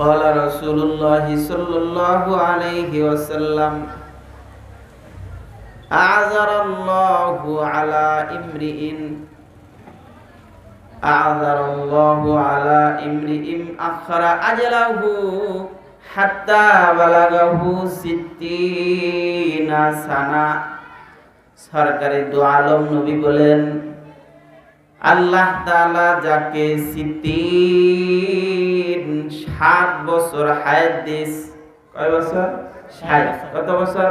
قال رسول الله صلى الله عليه وسلم أعذر الله على امرئ أخر أجله حتى بلغه 60 سنة। সরকারে দু আলম নবী বলেন, আল্লাহ তাআলা যাকে 60 বছর হায়াত দিস, কয় বছর? 60। কত বছর?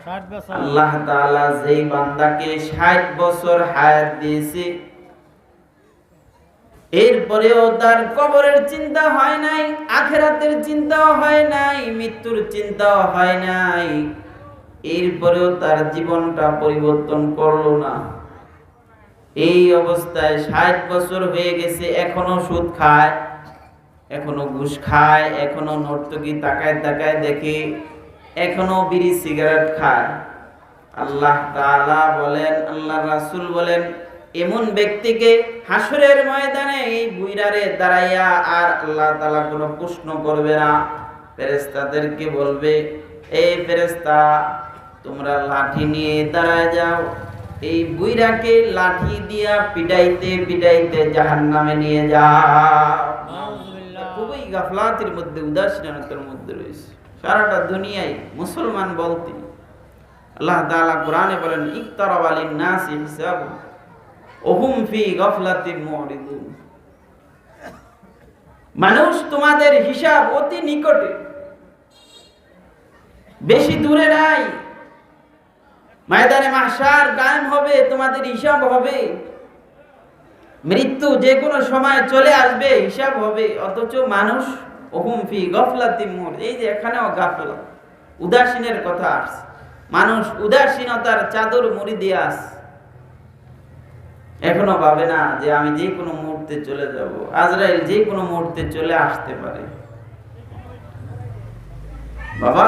60 বছর। আল্লাহ তাআলা যেই বান্দাকে 60 বছর হায়াত দিয়েছে, এরপরেও তার কবরের চিন্তা হয় নাই, আখিরাতের চিন্তাও হয় নাই, মৃত্যুর চিন্তাও হয় নাই, এরপরেও তার জীবনটা পরিবর্তন করলো না। এই অবস্থায় 60 বছর হয়ে গেছে, এখনো সুদ খায়, এখনো ঘুষ খায়, এখনো নর্তকী তাকায় তাকায় দেখে, এখনো বিড়ি সিগারেট খায়। আল্লাহ তাআলা বলেন, আল্লাহর রাসূল বলেন, এমন ব্যক্তিকে হাসরের ময়দানে এই বুইরারে দাঁড়াইয়া আর আল্লাহ তাআলা কোনো প্রশ্ন করবে না। ফেরেশতাদেরকে বলবে, এই ফেরেশতা, তোমরা লাঠি নিয়ে দাঁড়ায় যাও, এই বুইরাকে লাঠি দিয়া পিটাইতে পিটাইতে জাহান্নামে নিয়ে যাও। খুবই গাফলাতের মধ্যে, উদাসীনতার মধ্যে রয়েছে সারাটা দুনিয়ায় মুসলমান বলতে। আল্লাহ তাআলা কোরআনে বলেন, ইকতারাবা লিন-নাসি হিসাবুহুম ওয়া হুম ফি গাফলাতিন মুরিদুন। মানুষ তোমাদের হিসাব অতি নিকটে, বেশি দূরে নাই। ময়দানে মাহশার কায়েম হবে, তোমাদের হিসাব হবে। মৃত্যু যে কোনো সময় চলে আসবে, হিসাব হবে। অথচ মানুষ ওহুম ফি গাফলাতিন মুরিদ, এই যে এখানেও গাফলা, উদাসীনের কথা আসছে। মানুষ উদাসীনতার চাদর মুড়ি দিয়ে আসছে, এখনো ভাবে না যে আমি যে কোনো মুহূর্তে চলে যাব, আজরাইল যে কোনো মুহূর্তে চলে আসতে পারে। বাবা,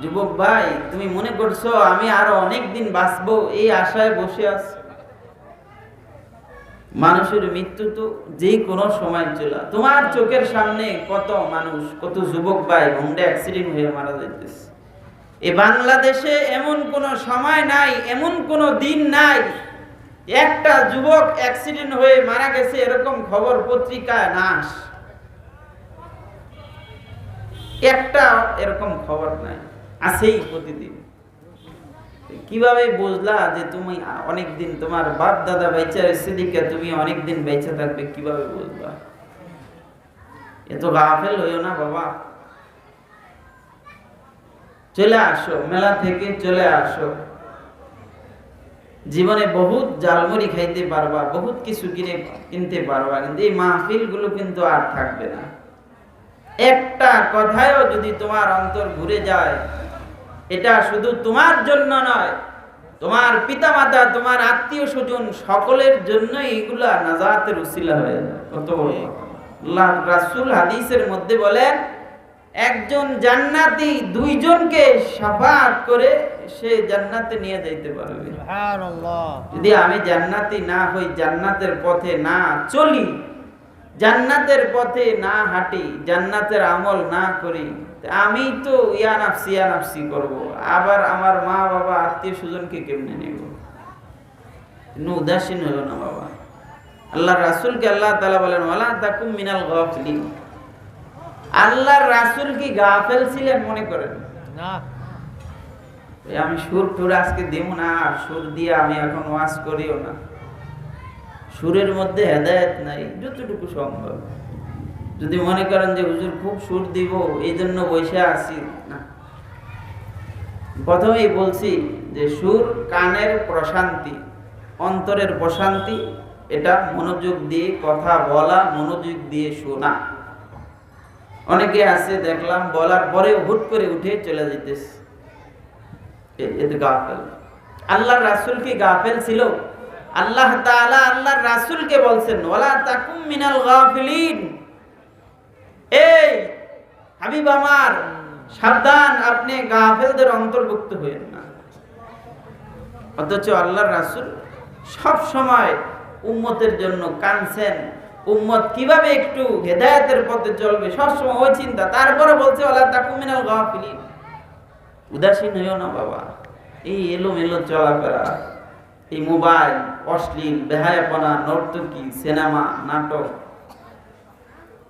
যুবক ভাই, তুমি মনে করছো আমি আরো অনেক দিন বাঁচবো, এই আশায় বসে আছি। মানুষের মৃত্যু তো যে কোনো সময় চলে। তোমার চোখের সামনে কত মানুষ, কত যুবক ভাই হোন্ডা অ্যাক্সিডেন্ট হয়ে মারা যাইতেছে। এই বাংলাদেশে এমন কোন সময় নাই, এমন কোন দিন নাই একটা যুবক অ্যাক্সিডেন্ট হয়ে মারা গেছে এরকম খবর পত্রিকায় না আসে। একটা এরকম খবর নাই, আছেই প্রতিদিন। কিভাবে বুঝলা যে তুমি অনেকদিন, তোমার বাপ দাদা বেঁচে সেদিকে তুমি অনেকদিন বেঁচে থাকবে, কিভাবে বুঝবা? এত গাফেল হইও না বাবা। চলে আসো, মেলা থেকে চলে আসো। জীবনে বহুত জালমুড়ি খাইতে পারবা, বহুত কিছু কিনতে পারবা, কিন্তু এই মাহফিল গুলো কিন্তু আর থাকবে না। একটা কথায়ও যদি তোমার অন্তর ঘুরে যায়, এটা শুধু তোমার জন্য নয়, তোমার পিতামাতা, তোমার আত্মীয় স্বজন সকলের জন্য এগুলা নাজাতের উসিলা হয়ে যায়। কত বড় আল্লাহ রাসূল হাদিসের মধ্যে বলেন, একজন জান্নাতি দুইজনকে শাফাআত করে সে জান্নাতে নিয়ে যাইতে পারবে। সুবহানাল্লাহ। যদি আমি জান্নাতি না হই, জান্নাতের পথে না চলি, জান্নাতের পথে না হাঁটি, জান্নাতের আমল না করি, আমি তো ইয়া নাফসি করব। আবার আমার মা বাবা আত্মীয় স্বজনকে কেমনে নেব? উদাসীন হলো না বাবা। আল্লাহ রাসূলকে আল্লাহ তাআলা বলেন, ওয়ালা তাকুম মিনাল গাফিলিন। আল্লাহর রাসূল কি গাফেল ছিলেন মনে করেন? না। আমি সুর টুর আজকে দেব না, আর সুর দিয়ে আমি এখন ওয়াজ করিও না। সুরের মধ্যে হেদায়েত নাই, যতটুকু সম্ভব। যদি মনে করেন যে হুজুর খুব সুর দিব এই জন্য বসে আছি, না। প্রথমেই বলছি যে সুর কানের প্রশান্তি, অন্তরের প্রশান্তি। এটা মনোযোগ দিয়ে কথা বলা, মনোযোগ দিয়ে শোনা। অনেকে আছে দেখলাম বলার পরেও হুট করে উঠে চলে যেতেছে, এতে গাফেল। আল্লাহর রাসূল কি গাফেল ছিল? আল্লাহ তাআলা আল্লাহর রাসূলকে বলছেন, ওয়ালা তাকুম মিনাল গাফিলিন। এই হাবিব আমার, সাবধান, আপনি গাফেলদের অন্তর্ভুক্ত হইেন না। অথচ আল্লাহর রাসূল সব সময় উম্মতের জন্য কাঁদছেন, উম্মত কিভাবে একটু হেদায়েতের পথে চলবে, সবসময় ওই চিন্তা। তারপরে বলছে ওয়ালা তাকুম মিনাল গাফিলিন, উদাসীন হইও না বাবা। এই এলোমেলো চলাফেরা, এই মোবাইল, অশ্লীল, বেহায়াপনা, নর্তকী, সিনেমা, নাটক,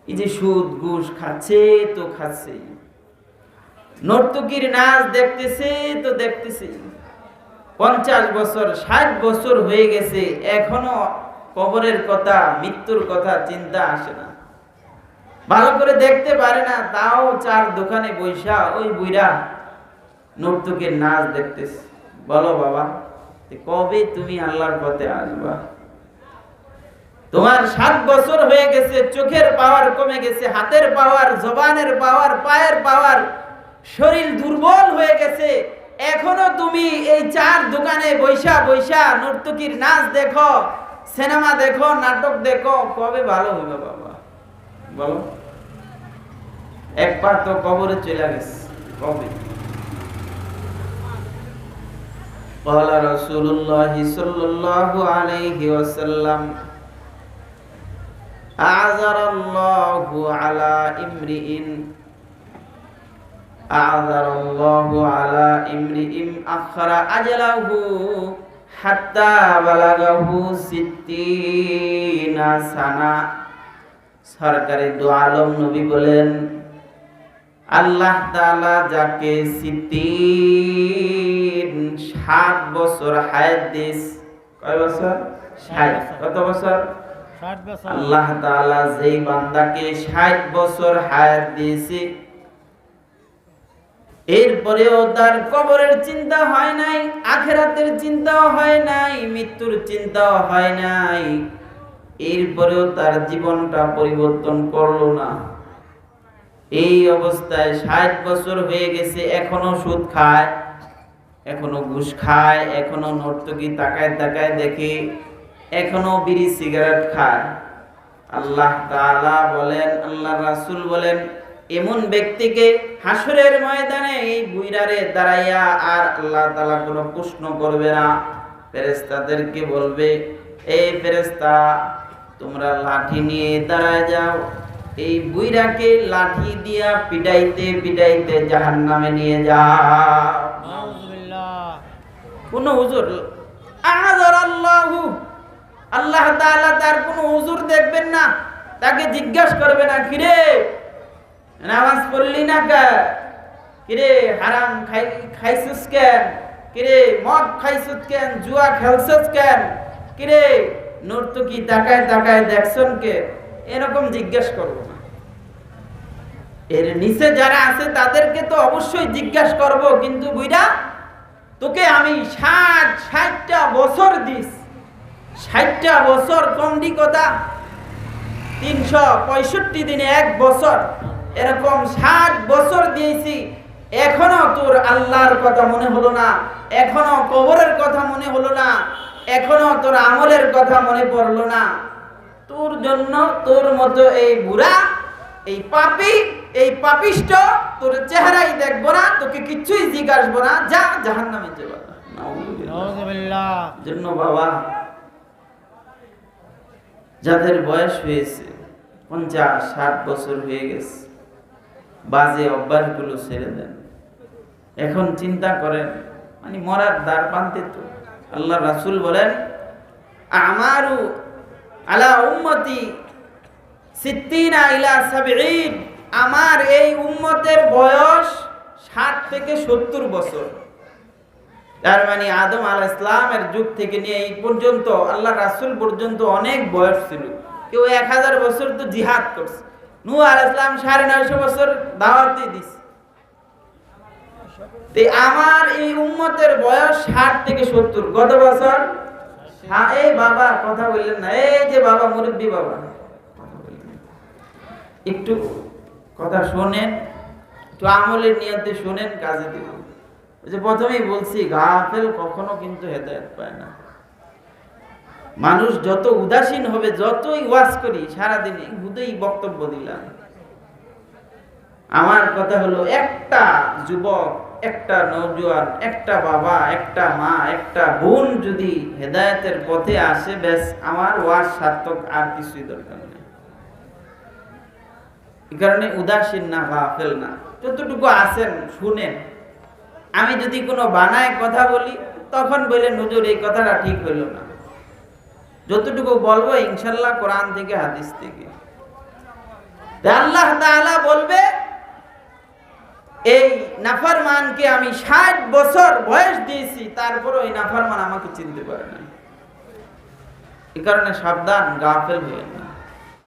এই যে সুদ ঘুষ খাচ্ছে তো খাচ্ছে, নর্তকীর নাচ দেখতেছে তো দেখতেছে। 50 বছর 60 বছর হয়ে গেছে, এখনো কবরের কথা, মৃত্যুর কথা চিন্তা আসে না, ভালো করে দেখতে পারে না। তাও চার দোকানে বৈশা ওই বুইরা নর্তকীর নাচ দেখতেছে। বলো বাবা, কবে তুমি আল্লাহর পথে আসবা? তোমার 60 বছর হয়ে গেছে, চোখের পাওয়ার কমে গেছে, হাতের পাওয়ার, জবানের পাওয়ার, পায়ের পাওয়ার, শরীর দুর্বল হয়ে গেছে। এখনো তুমি এই চার দোকানে বৈশা বৈশা নর্তকীর নাচ দেখো, সিনেমা দেখো, নাটক দেখো, কবে ভালো হইবে বাবা? বলো। এক পা তো কবরে চলে গেছে, কবে? قال رسول الله صلى الله عليه وسلم أعذر الله على امرئ أعذر الله على امرئ أخر أجله حتى بلغه 60 سنة। সরকারি দু আলম নবী বলেন, আল্লাহ তাআলা যাকে 60 বছর হায়াত দিস। কয় বছর? 60। কত বছর? 60 বছর। আল্লাহ তাআলা যেই বান্দাকে 60 বছর হায়াত দিয়েছে, এরপরেও তার কবরের চিন্তা হয় নাই, আখিরাতের চিন্তাও হয় নাই, মৃত্যুর চিন্তাও হয় নাই, এরপরেও তার জীবনটা পরিবর্তন করলো না। এই অবস্থায় 60 বছর হয়ে গেছে, এখনো সুদ খায়, এখনো ঘুষ খায়, এখনো নর্তকী তাকায় তাকায় দেখে, এখনো বিড়ি সিগারেট খায়। আল্লাহ তাআলা বলেন, আল্লাহ রাসূল বলেন, এমন ব্যক্তিকে হাসরের ময়দানে এই বুইরারে দাঁড়াইয়া আর আল্লাহ তাআলা কোনো প্রশ্ন করবে না। ফেরেশতাদেরকে বলবে, এই ফেরেশতা, তোমরা লাঠি নিয়ে দাঁড়ায় যাও, এই বুইরাকে লাঠি দিয়া পিটাইতে পিটাইতে জাহান্নামে নিয়ে যাও। নাউযুবিল্লাহ। কোন হুজুর আযারাল্লাহু, আল্লাহ তাআলা তার কোনো হুজুর দেখবেন না, তাকে জিজ্ঞাসা করবে না, কিরে নামাজ পড়লি না কে, কিরে হারাম খাইছিস কেন, কিরে মদ খাইছিস কেন, জুয়া খেলছিস কেন, কিরে নর্তকী তাকায় তাকায় দেখছন কে, এরকম জিজ্ঞেস করব না। এর নিচে যারা আছে তাদেরকে তো অবশ্যই জিজ্ঞাসা করব, কিন্তু বুইরা তোকে আমি 60টা বছর দিস, 60টা বছর কমডি কথা, 365 দিনে এক বছর, এরকম 60 বছর দিয়েছি, এখনো তোর আল্লাহর কথা মনে হলো না, এখনো কবরের কথা মনে হলো না, এখনো তোর আমলের কথা মনে পড়লো না। তোর জন্য তোর মতো এই বুড়া, এই পাপী, এই পাপিষ্ট, তোর চেহারাই দেখবো না, তোকে কিচ্ছুই জিজ্ঞাসবো না, যা জাহান্নামে চলে যা। নাউযুবিল্লাহ। জন্য বাবা, যাদের বয়স হয়েছে 50-60 বছর হয়ে গেছে, বাজে অভ্যাসগুলো ছেড়ে দেন। এখন চিন্তা করেন, মানে মরার দ্বার প্রান্তে তো। আল্লাহ রাসূল বলেন, আমারু আলা উম্মতি 60 ইলা 70, আমার এই উম্মতের বয়স 60 থেকে 70 বছর। তার মানে আদম আলাইহিস সালামের যুগ থেকে নিয়ে এই পর্যন্ত, আল্লাহ রাসূল পর্যন্ত অনেক বয়স ছিল। কেউ 1000 বছর তো জিহাদ করছে, নূহ আলাইহিস সালাম 950 বছর দাওয়াতই দিছে। তে আমার এই উম্মতের বয়স 60 থেকে 70। কত বছর? হ্যাঁ, এই বাবা কথা বললেন না, এই যে বাবা মুরব্বী বাবা, একটু কথা শোনেন, একটু আমলের নিয়তে শোনেন, কাজে দিব। যে প্রথমেই বলছি, গাফেল কখনো কিন্তু হেদায়েত পায় না। মানুষ যত উদাসীন হবে, যতই ওয়াজ করি সারাদিনে হুদেই বক্তব্য দিলাম। আমার কথা হলো, একটা যুবক, একটা নওজোয়ান, একটা বাবা, একটা মা, একটা বোন যদি হেদায়েতের পথে আসে, ব্যাস আমার ওয়াজ সার্থক, আর কিছুই দরকার নেই। এই কারণে উদাসীন না, গাফেল না, যতটুকু আছেন শুনেন। আমি যদি কোনো বানায় কথা বলি তখন বললেন হুজুর এই কথাটা ঠিক হইল না। যতটুকু বলবো ইনশাল্লাহ কোরআন থেকে হাদিস থেকে। আল্লাহ তাআলা বলবে এই নাফরমানকে আমি 60 বছর বয়স দিয়েছি, তারপর ওই নাফরমান আমাকে চিনতে পারে না। এই কারণে সাবধান, গাফেল হইয়েন না।